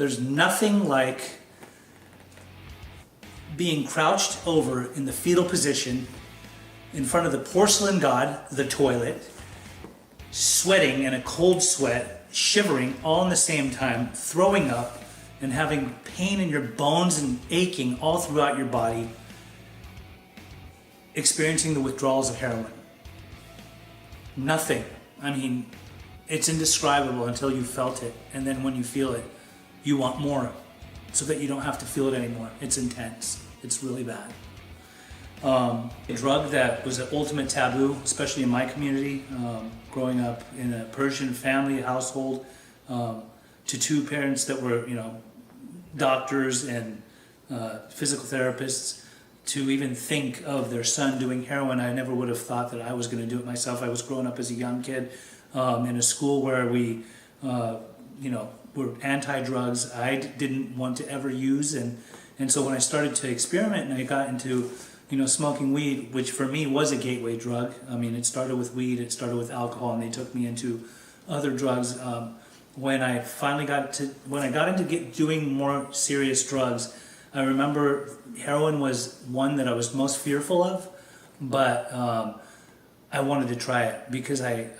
There's nothing like being crouched over in the fetal position in front of the porcelain god, the toilet, sweating in a cold sweat, shivering all in the same time, throwing up, and having pain in your bones and aching all throughout your body, experiencing the withdrawals of heroin. Nothing. I mean, it's indescribable until you felt it, and then when you feel it, you want more, so that you don't have to feel it anymore. It's intense. It's really bad. A drug that was an ultimate taboo, especially in my community, growing up in a Persian family household, to two parents that were, doctors and physical therapists, to even think of their son doing heroin. I never would have thought that I was going to do it myself. I was growing up as a young kid in a school where we, were anti-drugs. I didn't want to ever use, and so when I started to experiment and I got into smoking weed, which for me was a gateway drug. I mean, it started with weed, it started with alcohol, and they took me into other drugs. When I got into doing more serious drugs, I remember heroin was one that I was most fearful of, but I wanted to try it because I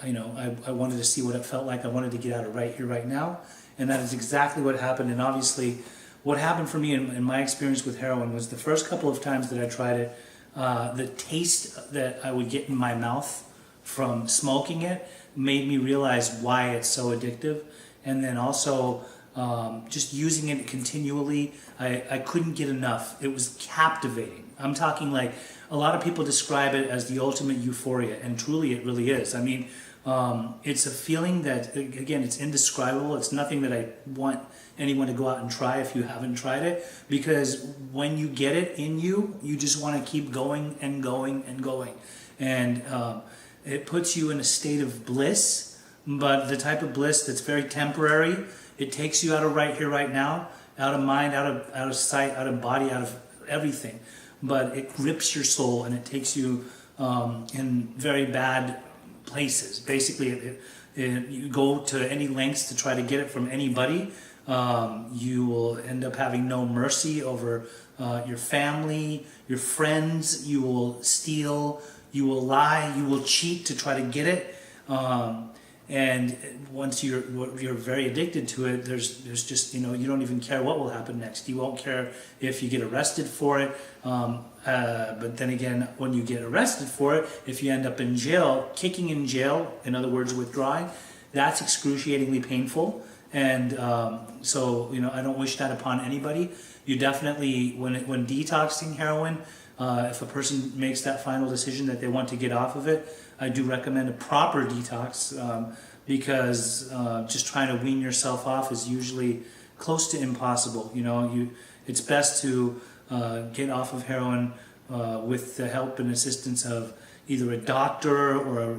wanted to see what it felt like. I wanted to get out of right here, right now, and that is exactly what happened. And obviously, what happened for me in my experience with heroin was the first couple of times that I tried it, the taste that I would get in my mouth from smoking it made me realize why it's so addictive. And then also just using it continually, I couldn't get enough. It was captivating. I'm talking like a lot of people describe it as the ultimate euphoria, and truly it really is. I mean, it's a feeling that, again, it's indescribable. It's nothing that I want anyone to go out and try if you haven't tried it, because when you get it in you, you just want to keep going and going and going. And it puts you in a state of bliss, but the type of bliss that's very temporary. It takes you out of right here, right now, out of mind, out of sight, out of body, out of everything. But it grips your soul and it takes you in very bad places. Basically, you go to any lengths to try to get it from anybody. You will end up having no mercy over your family, your friends. You will steal, you will lie, you will cheat to try to get it. And once you're very addicted to it, there's just, you don't even care what will happen next. You won't care if you get arrested for it. But then again, when you get arrested for it, if you end up in jail, kicking in jail, in other words, withdrawing, that's excruciatingly painful. And so, I don't wish that upon anybody. You definitely, when detoxing heroin, if a person makes that final decision that they want to get off of it, I do recommend a proper detox, because just trying to wean yourself off is usually close to impossible. It's best to get off of heroin with the help and assistance of either a doctor or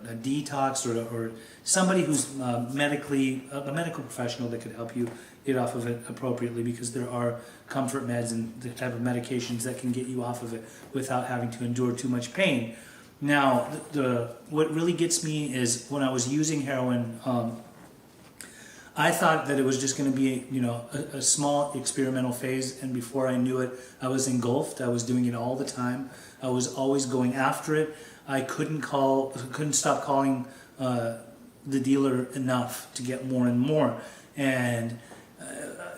a detox or somebody who's a medical professional that could help you get off of it appropriately, because there are comfort meds and the type of medications that can get you off of it without having to endure too much pain. Now, what really gets me is when I was using heroin, I thought that it was just going to be, a small experimental phase, and before I knew it, I was engulfed. I was doing it all the time. I was always going after it. I couldn't stop calling the dealer enough to get more and more, and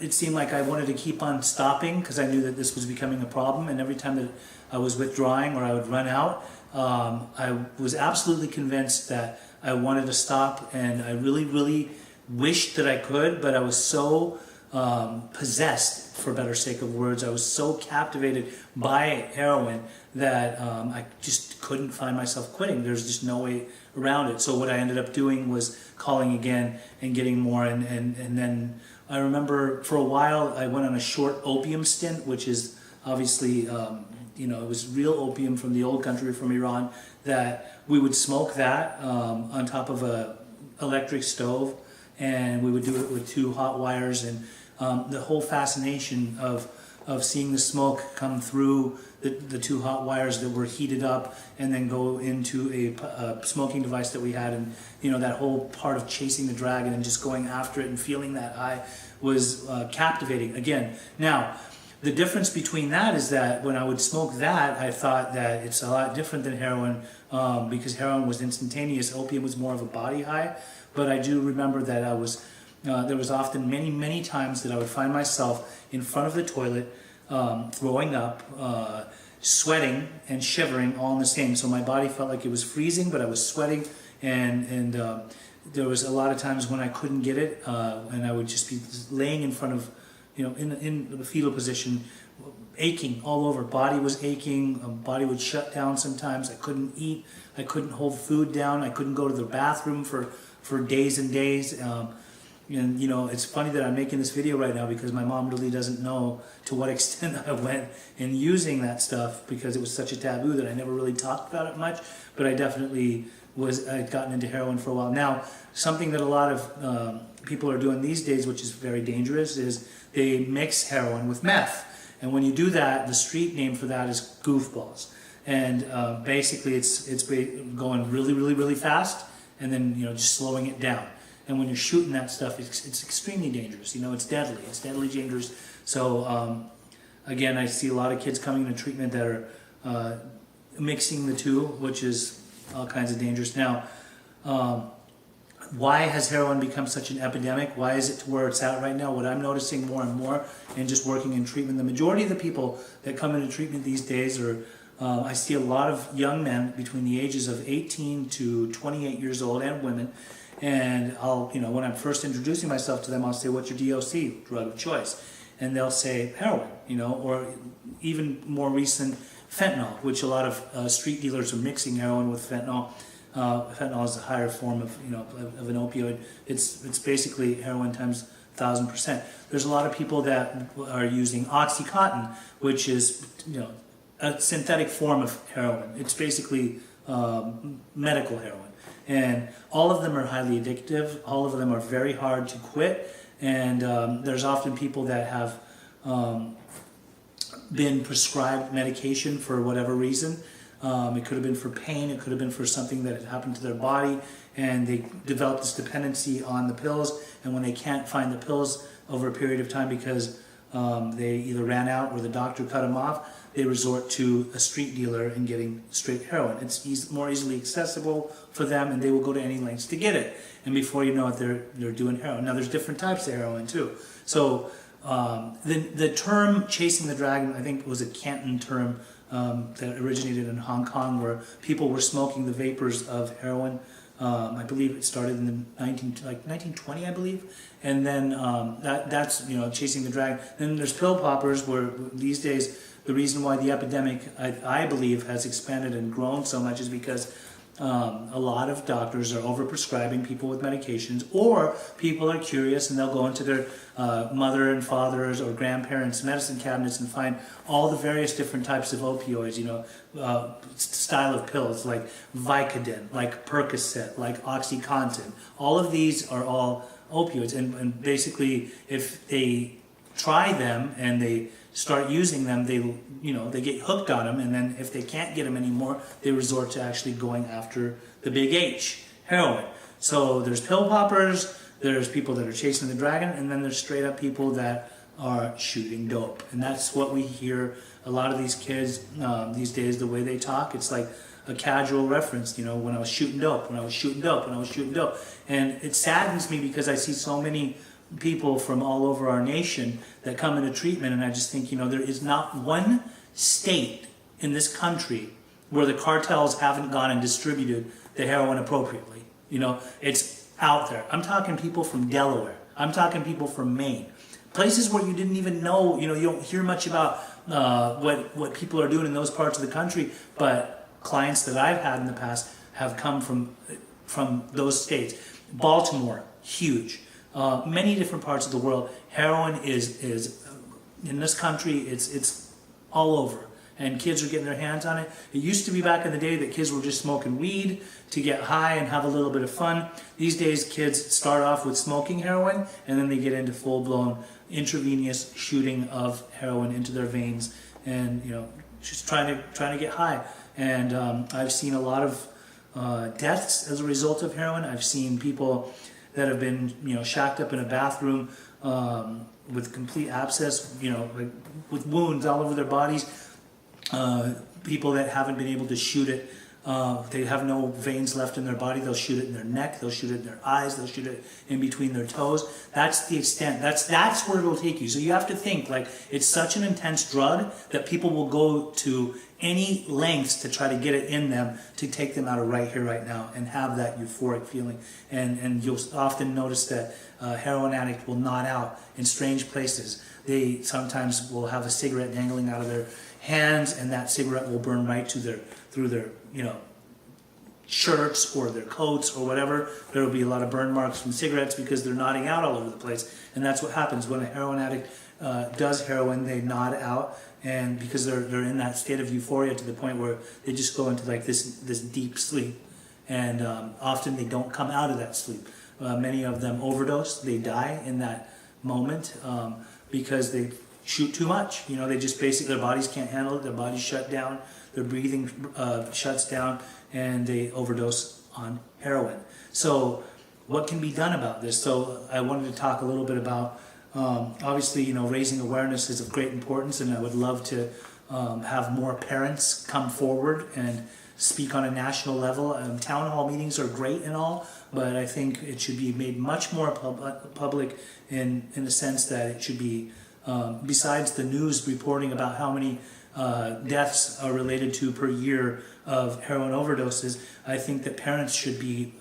it seemed like I wanted to keep on stopping because I knew that this was becoming a problem. And every time that I was withdrawing or I would run out, I was absolutely convinced that I wanted to stop, and I really, really wished that I could, but I was so possessed, for better sake of words. I was so captivated by heroin that I just couldn't find myself quitting. There's just no way around it. So what I ended up doing was calling again and getting more, and then I remember for a while I went on a short opium stint, which is obviously it was real opium from the old country, from Iran, that we would smoke that on top of a electric stove, and we would do it with 2 hot wires. And the whole fascination of of seeing the smoke come through the two hot wires that were heated up and then go into a smoking device that we had, and that whole part of chasing the dragon and just going after it and feeling that high was captivating. Again, now the difference between that is that when I would smoke that, I thought that it's a lot different than heroin, because heroin was instantaneous, opium was more of a body high. But I do remember that there was often many times that I would find myself in front of the toilet, throwing up, sweating and shivering all in the same. So my body felt like it was freezing, but I was sweating, and there was a lot of times when I couldn't get it, and I would just be laying in front of, in the fetal position, aching all over. Body was aching, body would shut down sometimes. I couldn't eat, I couldn't hold food down, I couldn't go to the bathroom for days and days. And it's funny that I'm making this video right now because my mom really doesn't know to what extent I went in using that stuff, because it was such a taboo that I never really talked about it much. But I definitely I'd gotten into heroin for a while. Now, something that a lot of people are doing these days, which is very dangerous, is they mix heroin with meth. And when you do that, the street name for that is goofballs. And basically it's going really fast, and then just slowing it down. And when you're shooting that stuff, it's extremely dangerous. It's deadly. It's deadly dangerous. So again, I see a lot of kids coming into treatment that are mixing the two, which is all kinds of dangerous. Now, why has heroin become such an epidemic? Why is it to where it's at right now? What I'm noticing more and more, and just working in treatment, the majority of the people that come into treatment these days are, I see a lot of young men between the ages of 18 to 28 years old, and women. And I'll, when I'm first introducing myself to them, I'll say, "What's your DOC, drug of choice?" And they'll say heroin, or even more recent, fentanyl, which a lot of street dealers are mixing heroin with fentanyl. Fentanyl is a higher form of, of an opioid. It's basically heroin times 1,000%. There's a lot of people that are using Oxycontin, which is, a synthetic form of heroin. It's basically medical heroin. And all of them are highly addictive. All of them are very hard to quit. And there's often people that have been prescribed medication for whatever reason. It could have been for pain, it could have been for something that had happened to their body, and they develop this dependency on the pills, and when they can't find the pills over a period of time because they either ran out or the doctor cut them off, they resort to a street dealer and getting straight heroin. It's more easily accessible for them, and they will go to any lengths to get it. And before you know it, they're doing heroin. Now, there's different types of heroin too. So the term "chasing the dragon," I think, was a Canton term that originated in Hong Kong, where people were smoking the vapors of heroin. I believe it started in the 1920, I believe, and then that's chasing the dragon. Then there's pill poppers, where these days the reason why the epidemic, I believe, has expanded and grown so much is because a lot of doctors are overprescribing people with medications, or people are curious and they'll go into their mother and father's or grandparents' medicine cabinets and find all the various different types of opioids, style of pills like Vicodin, like Percocet, like Oxycontin. All of these are all opioids, and basically if they try them and they start using them, they get hooked on them, and then if they can't get them anymore, they resort to actually going after the big H, heroin. So there's pill poppers, there's people that are chasing the dragon, and then there's straight up people that are shooting dope. And that's what we hear a lot of these kids these days, the way they talk, it's like a casual reference, when I was shooting dope, when I was shooting dope, when I was shooting dope. And it saddens me because I see so many people from all over our nation that come into treatment, and I just think, there is not one state in this country where the cartels haven't gone and distributed the heroin appropriately. It's out there. I'm talking people from Delaware. I'm talking people from Maine. Places where you didn't even know, you don't hear much about what people are doing in those parts of the country, but clients that I've had in the past have come from those states. Baltimore, huge. Many different parts of the world. Heroin is in this country, it's all over. and kids are getting their hands on it. It used to be back in the day that kids were just smoking weed to get high and have a little bit of fun. These days kids start off with smoking heroin and then they get into full-blown intravenous shooting of heroin into their veins, and just trying to get high. And I've seen a lot of deaths as a result of heroin. I've seen people that have been shacked up in a bathroom with complete abscess, like with wounds all over their bodies. People that haven't been able to shoot it, they have no veins left in their body. They'll shoot it in their neck. They'll shoot it in their eyes. They'll shoot it in between their toes. That's the extent. That's where it'll take you. So you have to think, like, it's such an intense drug that people will go to any lengths to try to get it in them to take them out of right here, right now, and have that euphoric feeling. And you'll often notice that a heroin addict will nod out in strange places. They sometimes will have a cigarette dangling out of their hands, and that cigarette will burn right through their shirts or their coats or whatever. There will be a lot of burn marks from cigarettes because they're nodding out all over the place. And that's what happens when a heroin addict does heroin. They nod out, and because they're in that state of euphoria to the point where they just go into like this deep sleep, and often they don't come out of that sleep. Many of them overdose. They die in that moment because they shoot too much. They just basically, their bodies can't handle it. Their bodies shut down. Their breathing shuts down, and they overdose on heroin. So what can be done about this? So I wanted to talk a little bit about, obviously, raising awareness is of great importance, and I would love to have more parents come forward and speak on a national level. Town hall meetings are great and all, but I think it should be made much more public in the sense that it should be, besides the news reporting about how many deaths are related to per year of heroin overdoses, I think that parents should be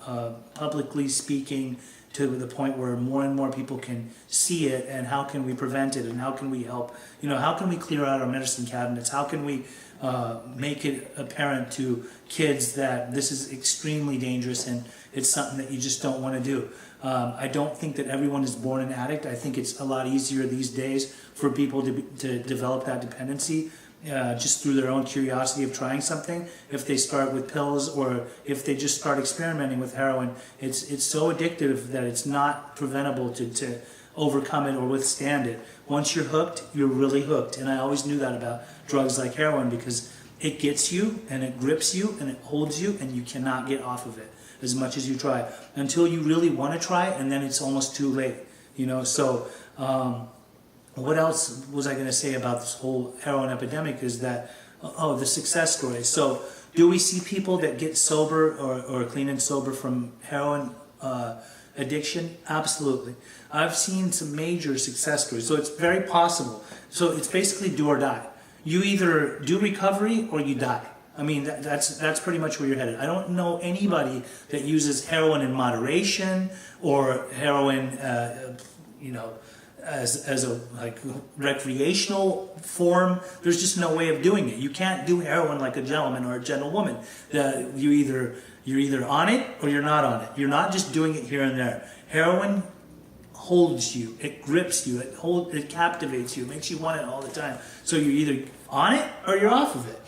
publicly speaking to the point where more and more people can see it, and how can we prevent it, and how can we help, how can we clear out our medicine cabinets, how can we make it apparent to kids that this is extremely dangerous and it's something that you just don't want to do. I don't think that everyone is born an addict. I think it's a lot easier these days for people to develop that dependency just through their own curiosity of trying something. If they start with pills, or if they just start experimenting with heroin, it's so addictive that it's not preventable to overcome it or withstand it. Once you're hooked, you're really hooked. And I always knew that about drugs like heroin, because it gets you and it grips you and it holds you, and you cannot get off of it as much as you try until you really want to try, and then it's almost too late. So what else was I going to say about this whole heroin epidemic is that, the success stories. So do we see people that get sober or clean and sober from heroin addiction? Absolutely. I've seen some major success stories. So it's very possible. So it's basically do or die. You either do recovery or you die. I mean, that's pretty much where you're headed. I don't know anybody that uses heroin in moderation, or heroin, as a recreational form. There's just no way of doing it. You can't do heroin like a gentleman or a gentlewoman. You're either on it or you're not on it. You're not just doing it here and there. Heroin holds you, it grips you, it captivates you, it makes you want it all the time. So you're either on it or you're off of it.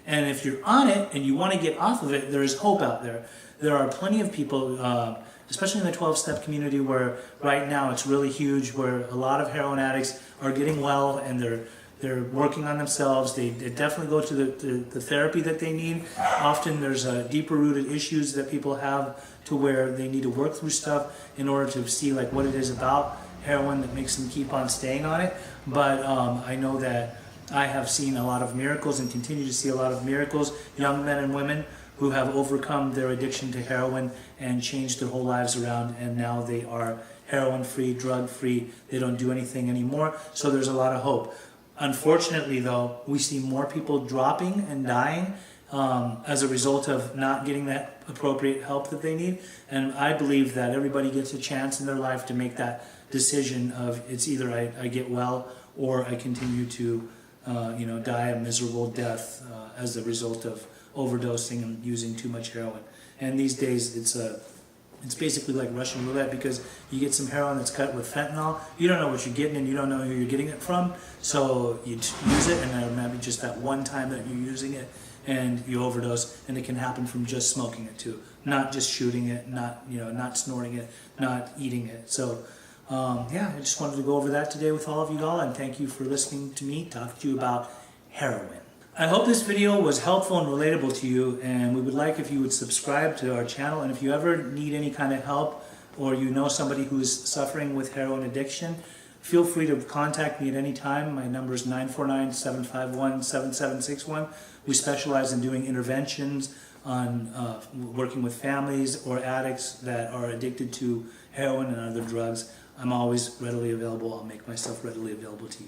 And if you're on it and you want to get off of it, there is hope out there. There are plenty of people, especially in the 12-step community, where right now it's really huge, where a lot of heroin addicts are getting well and they're working on themselves. They definitely go to the therapy that they need. Often there's deeper rooted issues that people have to where they need to work through stuff in order to see like what it is about heroin that makes them keep on staying on it. But I know that I have seen a lot of miracles and continue to see a lot of miracles, young men and women who have overcome their addiction to heroin and changed their whole lives around, and now they are heroin-free, drug-free. They don't do anything anymore, so there's a lot of hope. Unfortunately, though, we see more people dropping and dying as a result of not getting that appropriate help that they need, and I believe that everybody gets a chance in their life to make that decision of it's either I get well or I continue to die a miserable death as a result of overdosing and using too much heroin. And these days it's It's basically like Russian roulette because you get some heroin that's cut with fentanyl. You don't know what you're getting and you don't know who you're getting it from. So you use it and then maybe just that one time that you're using it and you overdose, and it can happen from just smoking it too. Not just shooting it, not snorting it, not eating it. So yeah, I just wanted to go over that today with all of you all, and thank you for listening to me talk to you about heroin. I hope this video was helpful and relatable to you, and we would like if you would subscribe to our channel, and if you ever need any kind of help or you know somebody who's suffering with heroin addiction, feel free to contact me at any time. My number is 949-751-7761. We specialize in doing interventions on working with families or addicts that are addicted to heroin and other drugs. I'm always readily available. I'll make myself readily available to you.